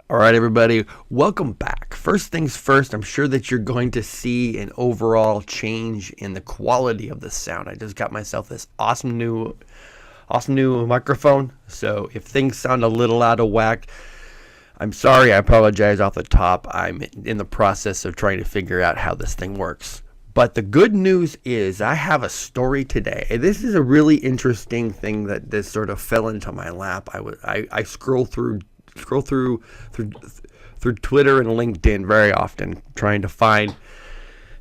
All right, everybody, welcome back. First things first, I'm sure that you're going to see an overall change in the quality of the sound. I just got myself this awesome new microphone. So if things sound a little out of whack, I'm sorry. I apologize off the top. I'm in the process of trying to figure out how this thing works. But the good news is I have a story today. This is a really interesting thing that this sort of fell into my lap. I scroll through Twitter and LinkedIn very often, trying to find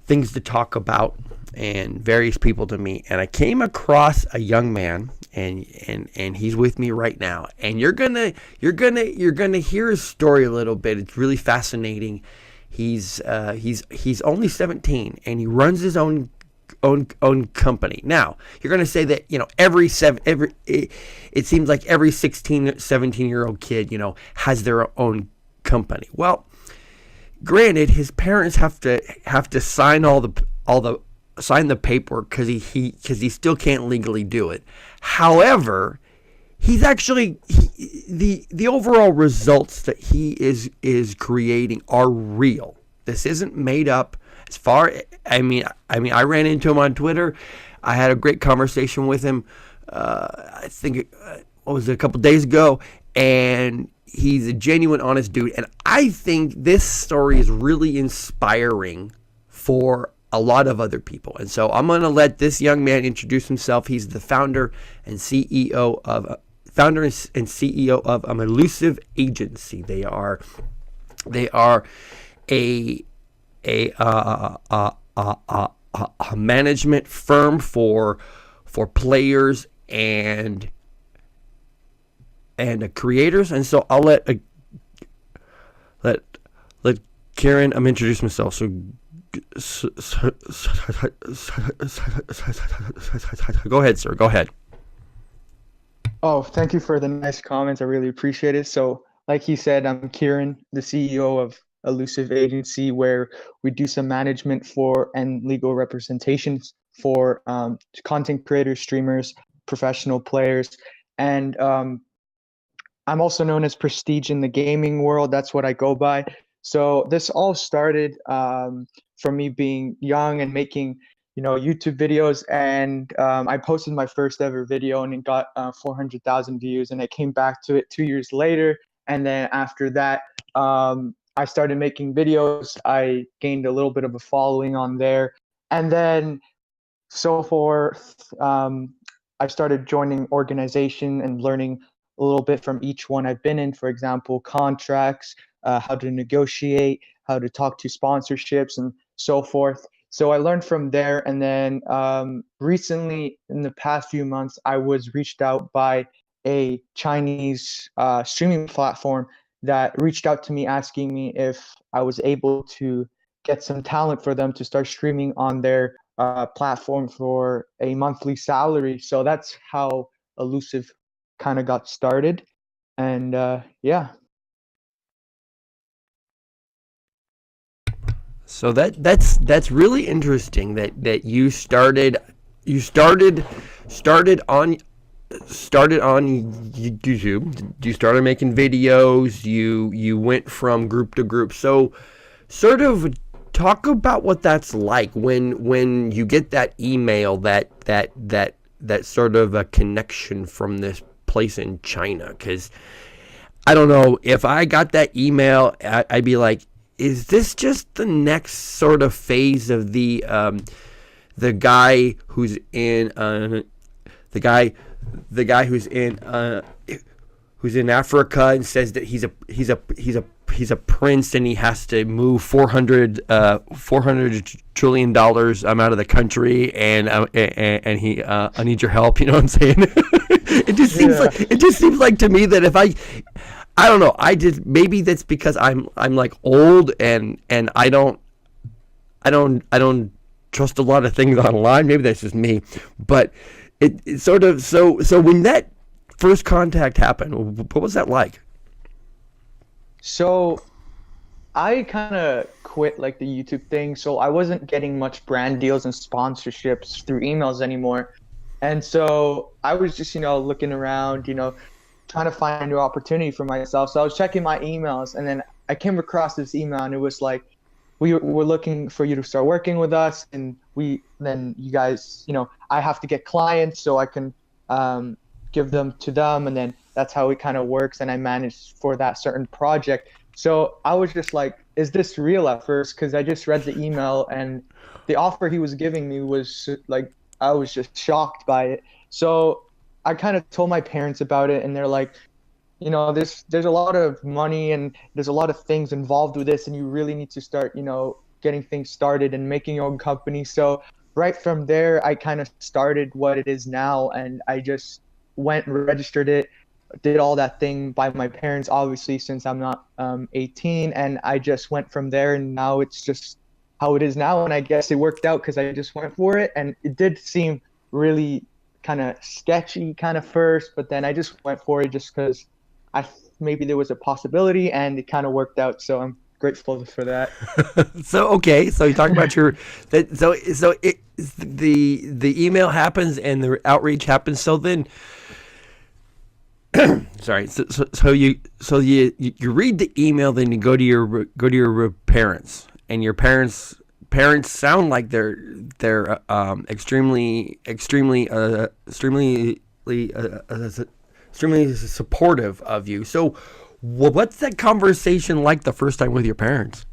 things to talk about and various people to meet. And I came across a young man, and he's with me right now. And you're gonna hear his story a little bit. It's really fascinating. He's only 17 and he runs his own company. Now, you're going to say that, it seems like every 16, 17-year-old kid, has their own company. Well, granted, his parents have to sign sign the paperwork because he still can't legally do it. However, he's actually the overall results that he is creating are real. This isn't made up. I ran into him on Twitter. I had a great conversation with him. I think a couple days ago, and he's a genuine, honest dude. And I think this story is really inspiring for a lot of other people. And so I'm going to let this young man introduce himself. He's the founder and CEO of Elusive Agency. They are a management firm for players and creators. And so I'll let Kiran introduce myself. So go ahead, sir. Go ahead. Oh, thank you for the nice comments. I really appreciate it. So, like he said, I'm Kiran, the CEO of Elusive Agency, where we do some management for and legal representations for content creators, streamers, professional players. And I'm also known as Prestige in the gaming world. That's what I go by. So this all started from me being young and making YouTube videos, and I posted my first ever video and it got 400,000 views, and I came back to it 2 years later. And then after that, I started making videos. I gained a little bit of a following on there, and then so forth. I started joining organization and learning a little bit from each one I've been in. For example, contracts, how to negotiate, how to talk to sponsorships, and so forth. So I learned from there. And then recently, in the past few months, I was reached out by a Chinese streaming platform that reached out to me asking me if I was able to get some talent for them to start streaming on their platform for a monthly salary. So that's how Elusive kind of got started. And yeah. So that's really interesting that you started on YouTube. You started making videos. You went from group to group. So sort of talk about what that's like when you get that email, that sort of a connection from this place in China. Because I don't know, if I got that email, I'd be like, is this just the next sort of phase of the guy who's in who's in Africa and says that he's a prince and he has to move $400 trillion out of the country, and he I need your help. You know what I'm saying? It just seems like to me that if I don't know. Maybe that's because I'm like old and I don't trust a lot of things online. Maybe that's just me, but it sort of so when that first contact happened, what was that like? So I kind of quit like the YouTube thing, so I wasn't getting much brand deals and sponsorships through emails anymore. And so I was just, looking around, trying to find a new opportunity for myself. So I was checking my emails, and then I came across this email, and it was like, we're looking for you to start working with us, and then you guys, I have to get clients so I can give them to them, and then that's how it kind of works. And I managed for that certain project. So I was just like, is this real at first? Because I just read the email, and the offer he was giving me was like, I was just shocked by it. So I kind of told my parents about it, and they're like, there's a lot of money and there's a lot of things involved with this, and you really need to start, getting things started and making your own company. So right from there, I kind of started what it is now, and I just went and registered it, did all that thing by my parents, obviously, since I'm not 18, and I just went from there, and now it's just how it is now. And I guess it worked out because I just went for it, and it did seem really kind of sketchy kind of first, but then I just went for it just because maybe there was a possibility, and it kind of worked out. So I'm grateful for that. So okay, so you talk about the email happens and the outreach happens. So then, sorry. So you read the email, then you go to your parents, and your parents sound like they're extremely supportive of you. So what's that conversation like the first time with your parents?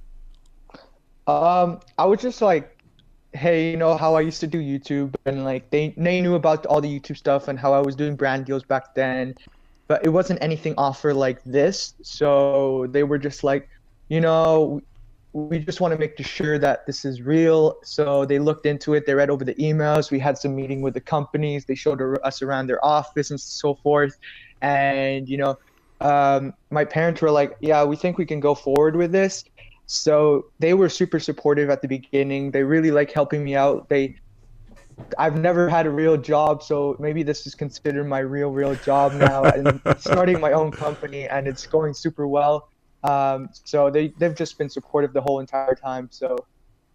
I was just like, hey, how I used to do YouTube, and like they knew about all the YouTube stuff and how I was doing brand deals back then, but it wasn't anything offer like this. So they were just like, we just want to make sure that this is real. So they looked into it, they read over the emails, we had some meeting with the companies, they showed us around their office and so forth. And, my parents were like, yeah, we think we can go forward with this. So they were super supportive at the beginning. They really like helping me out. I've never had a real job, so maybe this is considered my real job now, and starting my own company, and it's going super well. So they've just been supportive the whole entire time. So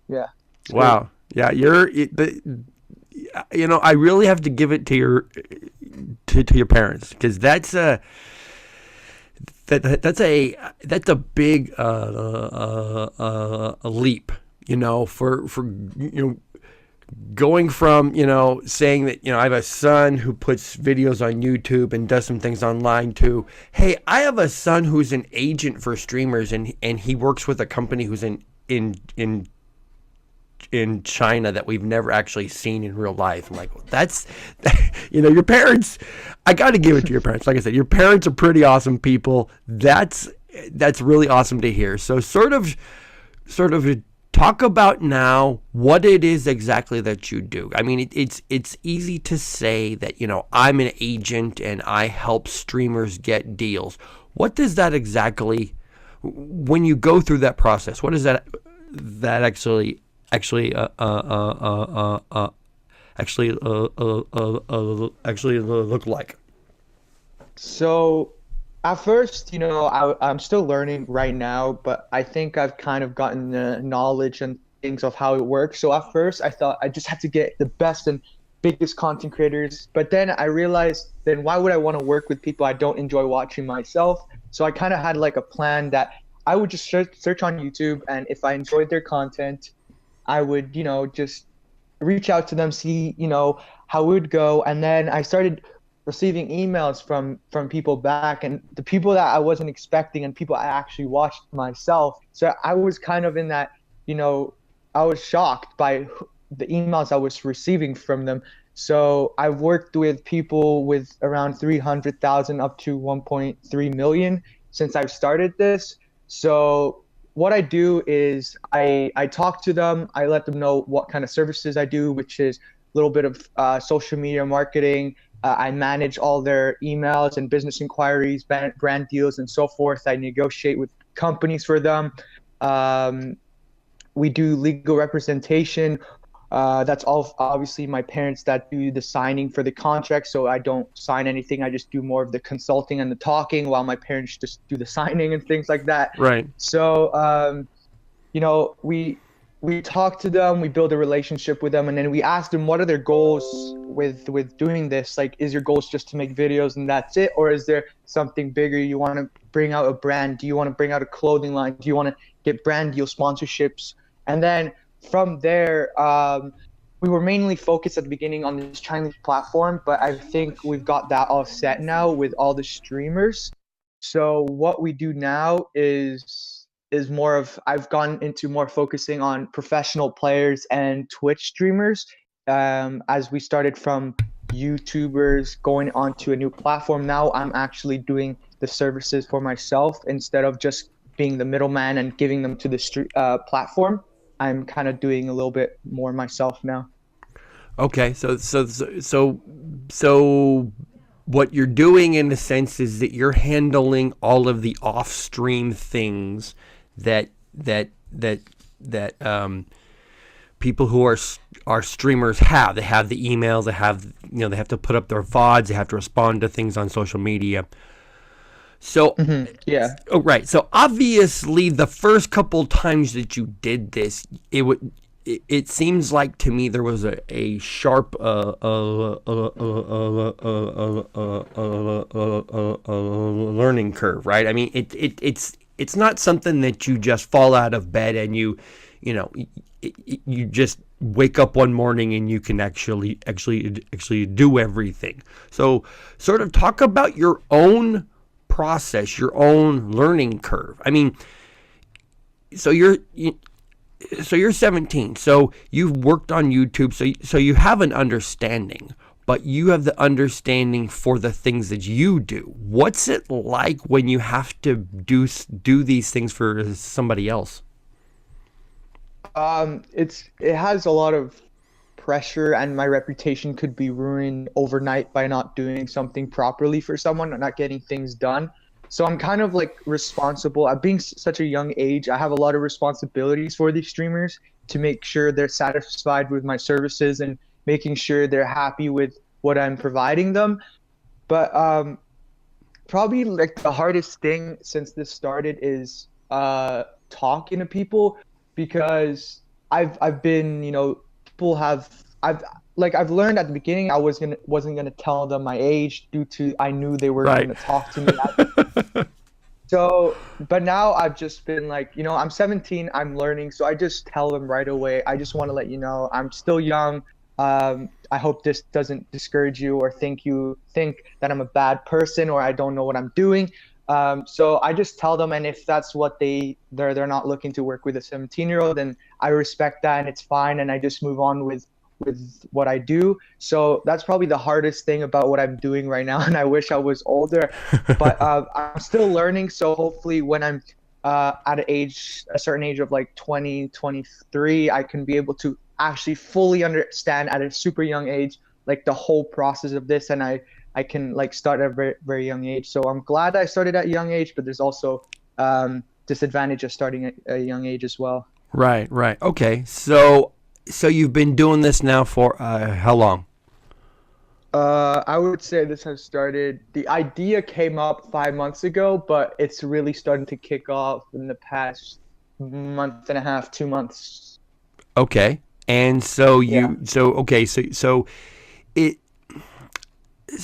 yeah. Wow. Yeah, I really have to give it to your parents, because that's a big a leap, for going from, saying that, I have a son who puts videos on YouTube and does some things online, to, hey, I have a son who's an agent for streamers, and he works with a company who's in China that we've never actually seen in real life. I'm like, well, that's, your parents, I got to give it to your parents. Like I said, your parents are pretty awesome people. That's really awesome to hear. So sort of talk about now what it is exactly that you do. I mean, it's easy to say that, I'm an agent and I help streamers get deals. What does that exactly, when you go through that process, what does that actually look like? So at first, I'm still learning right now, but I think I've kind of gotten the knowledge and things of how it works. So at first I thought I just had to get the best and biggest content creators, but then I realized, then why would I want to work with people I don't enjoy watching myself? So I kind of had like a plan that I would just search on YouTube, and if I enjoyed their content, I would, just reach out to them, see, how it would go. And then I started receiving emails from people back, and the people that I wasn't expecting, and people I actually watched myself. So I was kind of in that, I was shocked by the emails I was receiving from them. So I've worked with people with around 300,000 up to 1.3 million since I've started this. So what I do is I talk to them, I let them know what kind of services I do, which is a little bit of social media marketing. I manage all their emails and business inquiries, brand deals, and so forth. I negotiate with companies for them. We do legal representation. That's all obviously my parents that do the signing for the contract. So I don't sign anything. I just do more of the consulting and the talking, while my parents just do the signing and things like that. Right. So, we we talk to them, we build a relationship with them, and then we ask them what are their goals with doing this. Like, is your goals just to make videos and that's it, or is there something bigger? You want to bring out a brand? Do you want to bring out a clothing line? Do you want to get brand deal sponsorships? And then from there, we were mainly focused at the beginning on this Chinese platform, but I think we've got that all set now with all the streamers. So what we do now is more of, I've gone into more focusing on professional players and Twitch streamers, as we started from YouTubers going onto a new platform. Now I'm actually doing the services for myself instead of just being the middleman and giving them to the platform. I'm kind of doing a little bit more myself now. Okay, so what you're doing in a sense is that you're handling all of the off-stream things that people who are streamers have. They have the emails, they have they have to put up their VODs, they have to respond to things on social media. So yeah. Oh, right. So obviously, the first couple times that you did this, it seems like to me there was a sharp learning curve, right? I mean, it's not something that you just fall out of bed and you just wake up one morning and you can actually do everything. So sort of talk about your own process, your own learning curve. I mean, so you're 17, so you've worked on YouTube, so you have an understanding, but you have the understanding for the things that you do. What's it like when you have to do these things for somebody else? It has a lot of pressure, and my reputation could be ruined overnight by not doing something properly for someone or not getting things done. So I'm kind of like responsible. At being such a young age, I have a lot of responsibilities for these streamers to make sure they're satisfied with my services and making sure they're happy with what I'm providing them. But probably like the hardest thing since this started is talking to people, because I've been, I've learned at the beginning I wasn't gonna tell them my age due to I knew they were Right. gonna talk to me. So, but now I've just been like, I'm 17, I'm learning, so I just tell them right away. I just want to let you know I'm still young. I hope this doesn't discourage you or you think that I'm a bad person or I don't know what I'm doing. So I just tell them, and if that's what they're not looking to work with a 17-year-old, then I respect that and it's fine, and I just move on with what I do. So that's probably the hardest thing about what I'm doing right now, and I wish I was older, but I'm still learning. So hopefully when I'm at a certain age of like 20, 23, I can be able to actually fully understand at a super young age like the whole process of this, and I can like start at a very, very young age. So I'm glad I started at a young age, but there's also disadvantage of starting at a young age as well. Right. Okay. So you've been doing this now for how long? I would say this has started, the idea came up 5 months ago, but it's really starting to kick off in the past month and a half, 2 months. Okay. And so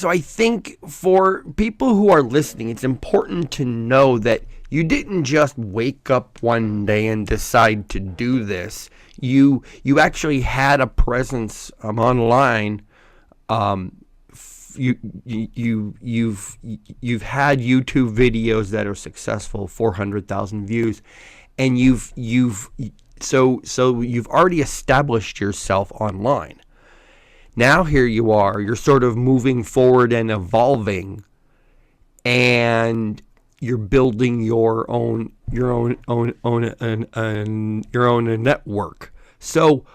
I think for people who are listening, it's important to know that you didn't just wake up one day and decide to do this. You actually had a presence online. You've had YouTube videos that are successful, 400,000 views, and you've already established yourself online. Now here you are, you're sort of moving forward and evolving, and you're building your own network. So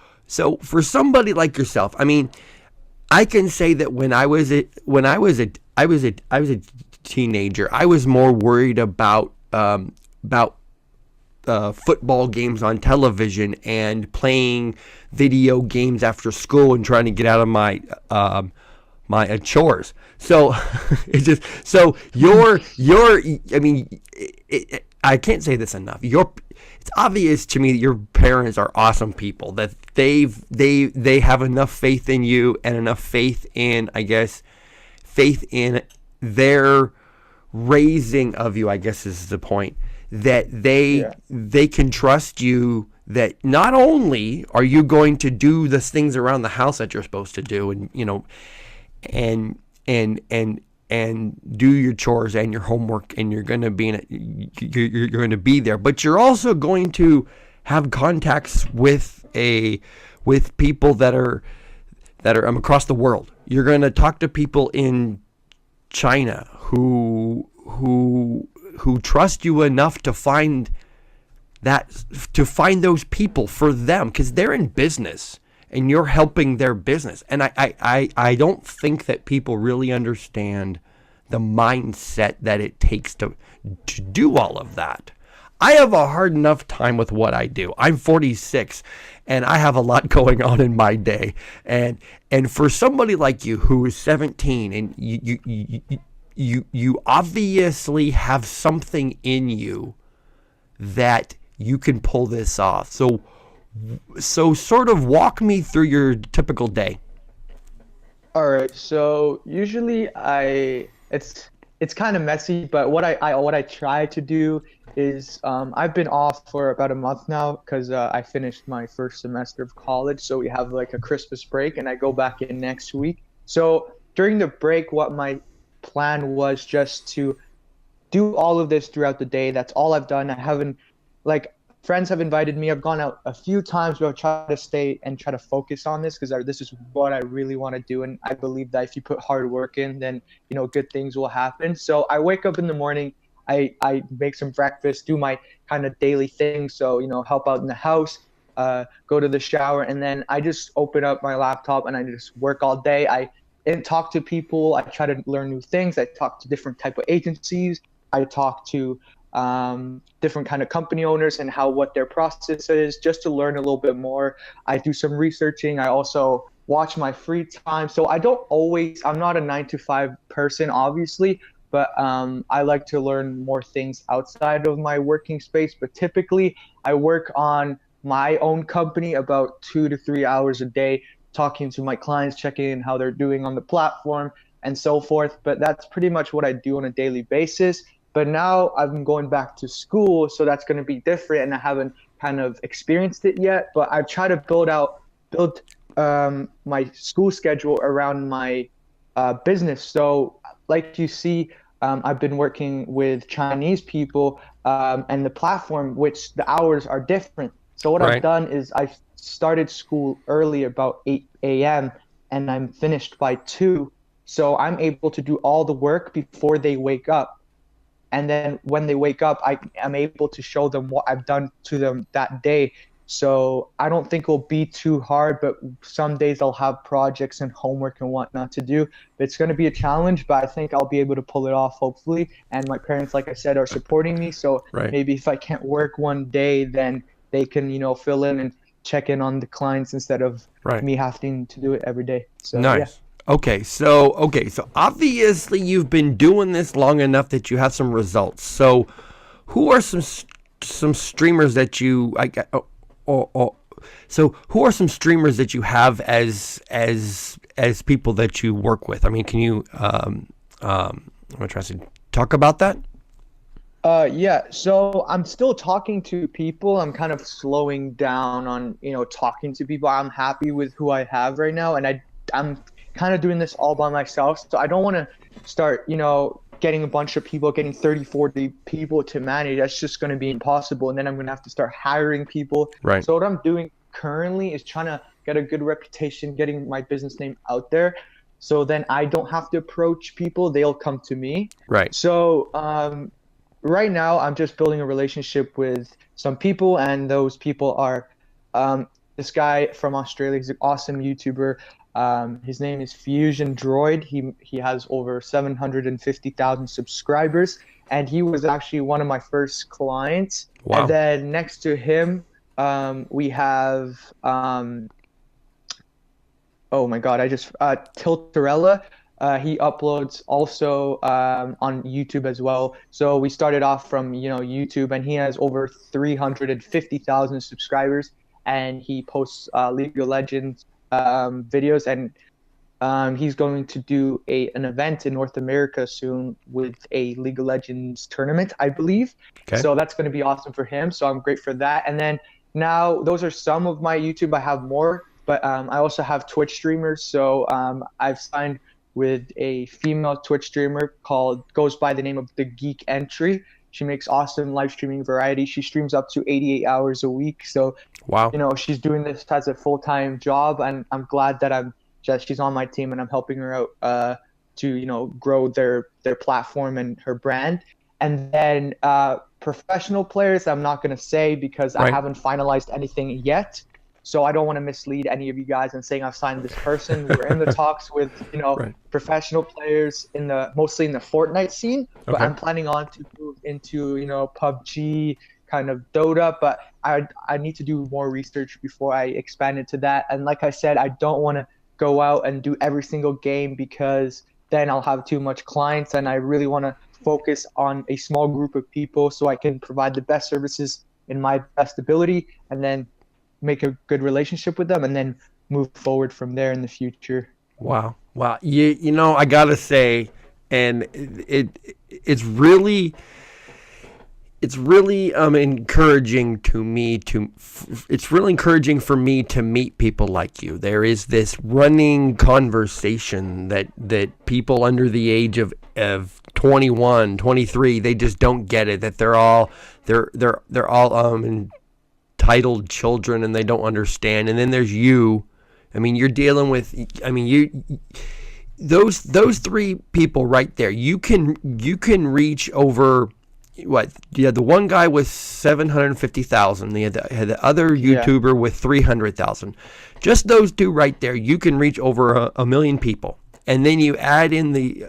for somebody like yourself, I mean, I can say that when I was a teenager, I was more worried about football games on television and playing video games after school and trying to get out of my chores. So it's just, so I mean, I can't say this enough. It's obvious to me that your parents are awesome people. That they have enough faith in you and enough faith in, I guess, faith in their raising of you, I guess is the point, that Yeah. they can trust you, that not only are you going to do the things around the house that you're supposed to do, and and and and and do your chores and your homework, and you're going to be you're going to be there, but you're also going to have contacts with people that are across the world. You're going to talk to people in China who trust you enough to find those people for them, because they're in business and you're helping their business. And I don't think that people really understand the mindset that it takes to do all of that. I have a hard enough time with what I do. I'm 46 and I have a lot going on in my day. And for somebody like you who is 17, and you obviously have something in you that you can pull this off. So sort of walk me through your typical day. All right. So usually it's kind of messy, but what I try to do is I've been off for about a month now because I finished my first semester of college. So we have like a Christmas break, and I go back in next week. So during the break, what my plan was just to do all of this throughout the day. That's all I've done. I haven't, like, friends have invited me. I've gone out a few times, but I'll try to stay and try to focus on this because this is what I really want to do. And I believe that if you put hard work in, then, good things will happen. So I wake up in the morning, I make some breakfast, do my kind of daily things. So, help out in the house, go to the shower, and then I just open up my laptop and I just work all day. I talk to people. I try to learn new things. I talk to different type of agencies. I talk to different kind of company owners and what their process is, just to learn a little bit more. I do some researching. I also watch my free time. So I'm not a 9 to 5 person, obviously, but I like to learn more things outside of my working space. But typically I work on my own company about 2 to 3 hours a day, talking to my clients, checking in how they're doing on the platform and so forth. But that's pretty much what I do on a daily basis. But now I'm going back to school, so that's going to be different, and I haven't kind of experienced it yet. But I've tried to build my school schedule around my business. So, like you see, I've been working with Chinese people and the platform, which the hours are different. So what I've done is I started school early, about 8 a.m., and I'm finished by 2. So I'm able to do all the work before they wake up. And then when they wake up, I am able to show them what I've done to them that day. So I don't think it'll be too hard, but some days I'll have projects and homework and whatnot to do. It's going to be a challenge, but I think I'll be able to pull it off, hopefully. And my parents, like I said, are supporting me. So maybe if I can't work one day, then they can, fill in and check in on the clients instead of me having to do it every day. So, nice. Yeah. Okay, so obviously you've been doing this long enough that you have some results. So, who are some streamers that you so who are some streamers that you have as people that you work with? I mean, can you I'm gonna try to talk about that? Yeah, so I'm still talking to people. I'm kind of slowing down on, talking to people. I'm happy with who I have right now, and I'm kind of doing this all by myself. So I don't want to start, getting a bunch of people, getting 30, 40 people to manage. That's just going to be impossible. And then I'm going to have to start hiring people. Right. So what I'm doing currently is trying to get a good reputation, getting my business name out there. So then I don't have to approach people. They'll come to me. Right. So right now I'm just building a relationship with some people, and those people are this guy from Australia. He's an awesome YouTuber. His name is Fusion Droid. He has over 750,000 subscribers, and he was actually one of my first clients. Wow. And then next to him, we have oh my God, Tiltarella. He uploads also on YouTube as well. So we started off from, YouTube, and he has over 350,000 subscribers, and he posts League of Legends videos, and he's going to do an event in North America soon with a League of Legends tournament, I believe. Okay. So that's going to be awesome for him. So I'm great for that. And then now those are some of my YouTube. I have more, but I also have Twitch streamers. So I've signed with a female Twitch streamer goes by the name of The Geek Entry. She makes awesome live streaming variety. She streams up to 88 hours a week. So, Wow. she's doing this as a full-time job, and I'm glad that she's on my team and I'm helping her out to grow their platform and her brand. And then professional players, I'm not going to say because I Right. haven't finalized anything yet. So I don't want to mislead any of you guys in saying I've signed this person. We're in the talks with Right. professional players mostly in the Fortnite scene, but Okay. I'm planning on to move into PUBG, kind of Dota, but I need to do more research before I expand into that. And like I said, I don't want to go out and do every single game because then I'll have too much clients, and I really want to focus on a small group of people so I can provide the best services in my best ability, and then make a good relationship with them, and then move forward from there in the future. Wow. Wow. I gotta say, and it's really encouraging to me it's really encouraging for me to meet people like you. There is this running conversation that people under the age of 21, 23, they just don't get it, that they're all entitled children and they don't understand. And then there's you. I mean, you're dealing with, those three people right there. You can reach over what? Yeah, the one guy with 750,000. The other YouTuber with 300,000. Just those two right there, you can reach over a million people. And then you add in the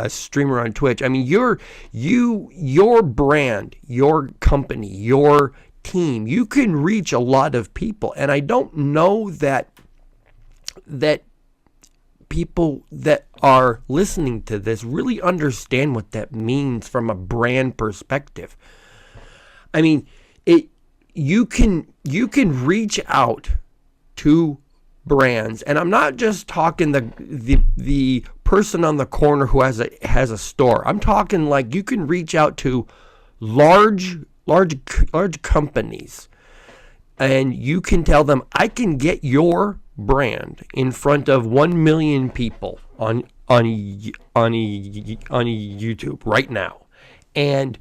streamer on Twitch. I mean, your brand, your company, your team, you can reach a lot of people. And I don't know that people that are listening to this really understand what that means from a brand perspective. I mean, you can reach out to brands, and I'm not just talking the person on the corner who has a store. I'm talking like you can reach out to large companies, and you can tell them, I can get your brand in front of 1 million people on YouTube right now. And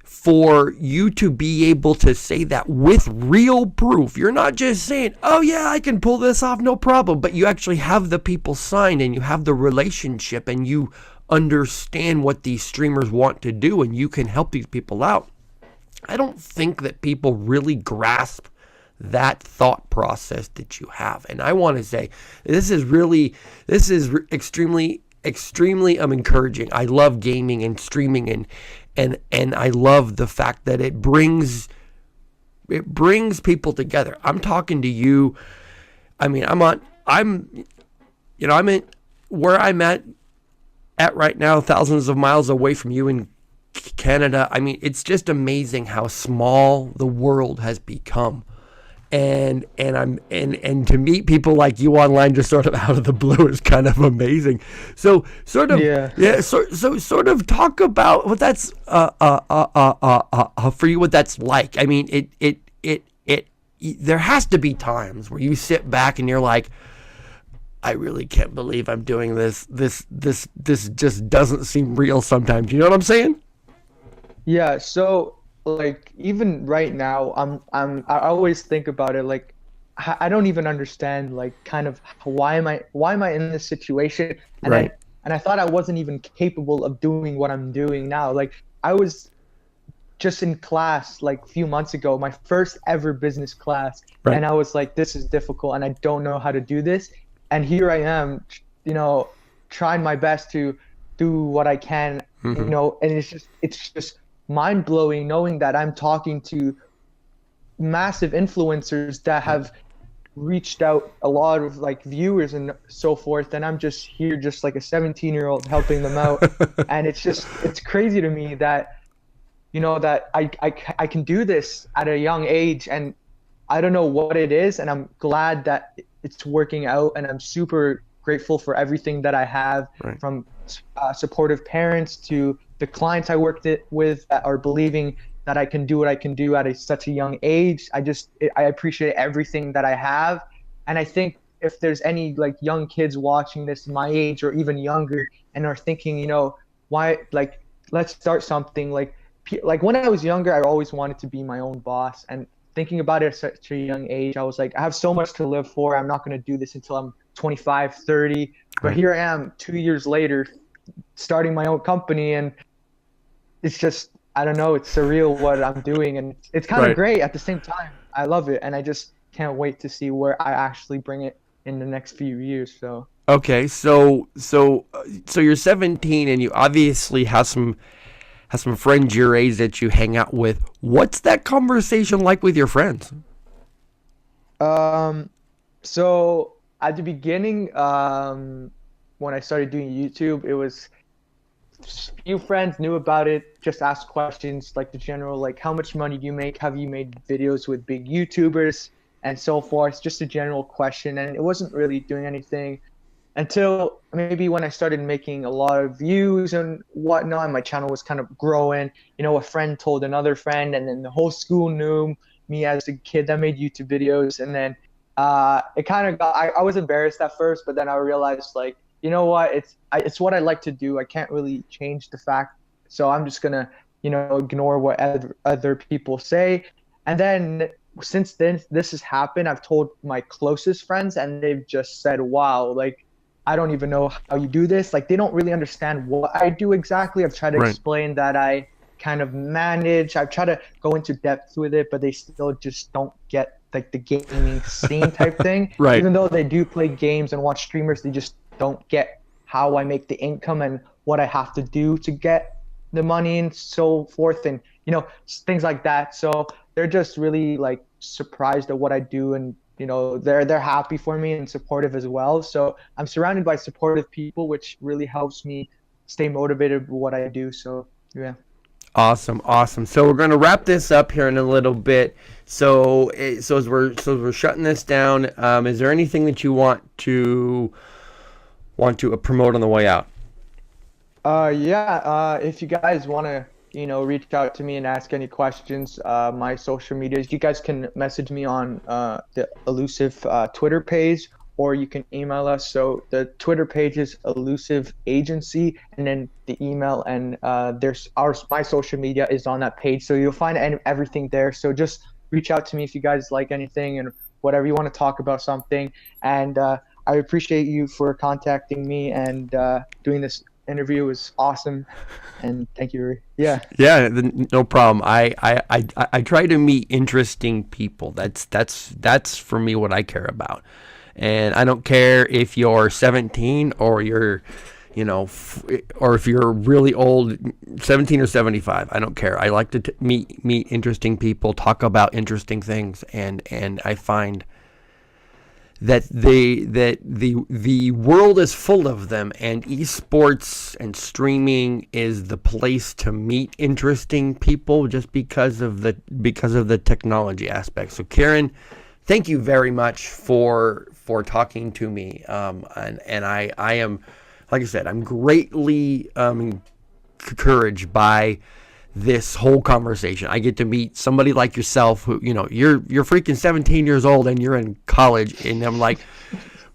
for you to be able to say that with real proof, you're not just saying, oh yeah, I can pull this off, no problem, but you actually have the people signed and you have the relationship and you understand what these streamers want to do and you can help these people out. I don't think that people really grasp that thought process that you have. And I want to say this is extremely encouraging. I love gaming and streaming, and I love the fact that it brings people together. I'm talking to you. I mean, I'm in where I'm at right now, thousands of miles away from you in Canada. I mean, it's just amazing how small the world has become. And to meet people like you online just sort of out of the blue is kind of amazing. So sort of talk about what that's for you, what that's like. I mean, it there has to be times where you sit back and you're like, I really can't believe I'm doing this. This just doesn't seem real sometimes. You know what I'm saying? Yeah, so like even right now, I always think about it like I don't even understand like kind of why am I in this situation? And Right. I thought I wasn't even capable of doing what I'm doing now. Like I was just in class like a few months ago, my first ever business class, Right. and I was like, this is difficult and I don't know how to do this. And here I am, trying my best to do what I can, and it's just mind-blowing knowing that I'm talking to massive influencers that have reached out a lot of like viewers and so forth, and I'm just here just like a 17-year-old helping them out. And it's crazy to me that that I can do this at a young age, and I don't know what it is, and I'm glad that it's working out, and I'm super grateful for everything that I have, Right. from supportive parents to the clients I worked with that are believing that I can do what I can do at such a young age. I appreciate everything that I have, and I think if there's any like young kids watching this my age or even younger and are thinking, why, like, let's start something, like when I was younger, I always wanted to be my own boss. And thinking about it at such a young age, I was like, I have so much to live for. I'm not going to do this until I'm 25, 30. But Right. here I am 2 years later, starting my own company. And it's just, I don't know, it's surreal what I'm doing. And it's kind of Right. great at the same time. I love it. And I just can't wait to see where I actually bring it in the next few years. So. Okay, so you're 17 and you obviously have some friends your age that you hang out with. What's that conversation like with your friends? Um, so at the beginning, when I started doing YouTube, it was few friends knew about it, just asked questions like the general, like how much money do you make? Have you made videos with big YouTubers and so forth? Just a general question, and it wasn't really doing anything until maybe when I started making a lot of views and whatnot, and my channel was kind of growing. A friend told another friend, and then the whole school knew me as a kid that made YouTube videos. And then it kind of got, I was embarrassed at first, but then I realized, like, you know what, it's what I like to do. I can't really change the fact, so I'm just gonna, ignore what other people say. And then since then this has happened, I've told my closest friends, and they've just said, wow, like, I don't even know how you do this. Like, they don't really understand what I do exactly. I've tried to Right. explain that I kind of manage. I've tried to go into depth with it, but they still just don't get like the gaming scene type thing. Right. Even though they do play games and watch streamers, they just don't get how I make the income and what I have to do to get the money and so forth, and things like that. So they're just really like surprised at what I do, and they're happy for me and supportive as well. So I'm surrounded by supportive people, which really helps me stay motivated with what I do. So yeah. Awesome, awesome. So we're going to wrap this up here in a little bit. So as we're shutting this down, is there anything that you want to promote on the way out? Yeah. If you guys want to, reach out to me and ask any questions, my social medias, you guys can message me on the Elusive Twitter page, or you can email us. So the Twitter page is Elusive Agency, and then the email, and my social media is on that page. So you'll find everything there. So just reach out to me if you guys like anything and whatever you want to talk about something. And I appreciate you for contacting me, and doing this interview. It was awesome, and thank you. Yeah. Yeah, no problem. I try to meet interesting people. That's for me what I care about. And I don't care if you're 17 or you're, or if you're really old, 17 or 75. I don't care. I like to meet interesting people, talk about interesting things, and I find that the world is full of them, and esports and streaming is the place to meet interesting people just because of the technology aspect. So Kiran, thank you very much for talking to me, and I am, like I said, I'm greatly encouraged by this whole conversation. I get to meet somebody like yourself who, you're freaking 17 years old and you're in college, and I'm like,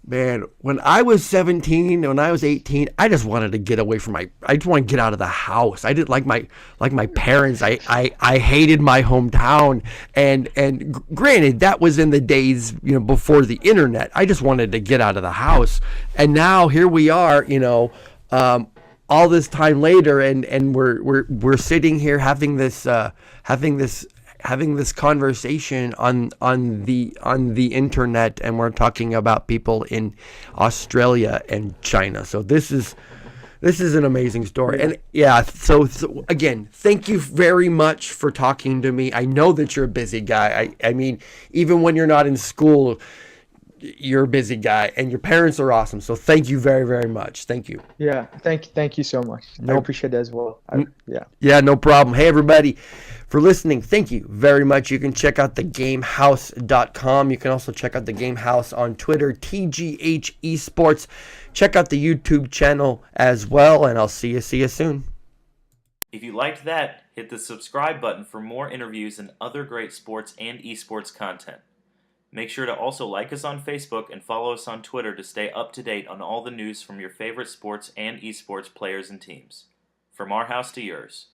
man, when I was 17, when I was 18, I just wanted to get away from I just want to get out of the house. I didn't like my parents. I hated my hometown, and granted, that was in the days, before the internet. I just wanted to get out of the house, and now here we are, all this time later, and we're sitting here having this conversation on the internet, and we're talking about people in Australia and China. So this is an amazing story. And yeah, so again, thank you very much for talking to me. I know that you're a busy guy. I mean, even when you're not in school, you're a busy guy, and your parents are awesome. So thank you very, very much. Thank you. Yeah, thank you so much. I Nope. appreciate it as well. Yeah. Yeah, no problem. Hey, everybody, for listening, thank you very much. You can check out thegamehouse.com. You can also check out the Game House on Twitter, TGH Esports. Check out the YouTube channel as well, and I'll see you soon. If you liked that, hit the subscribe button for more interviews and other great sports and esports content. Make sure to also like us on Facebook and follow us on Twitter to stay up to date on all the news from your favorite sports and esports players and teams. From our house to yours.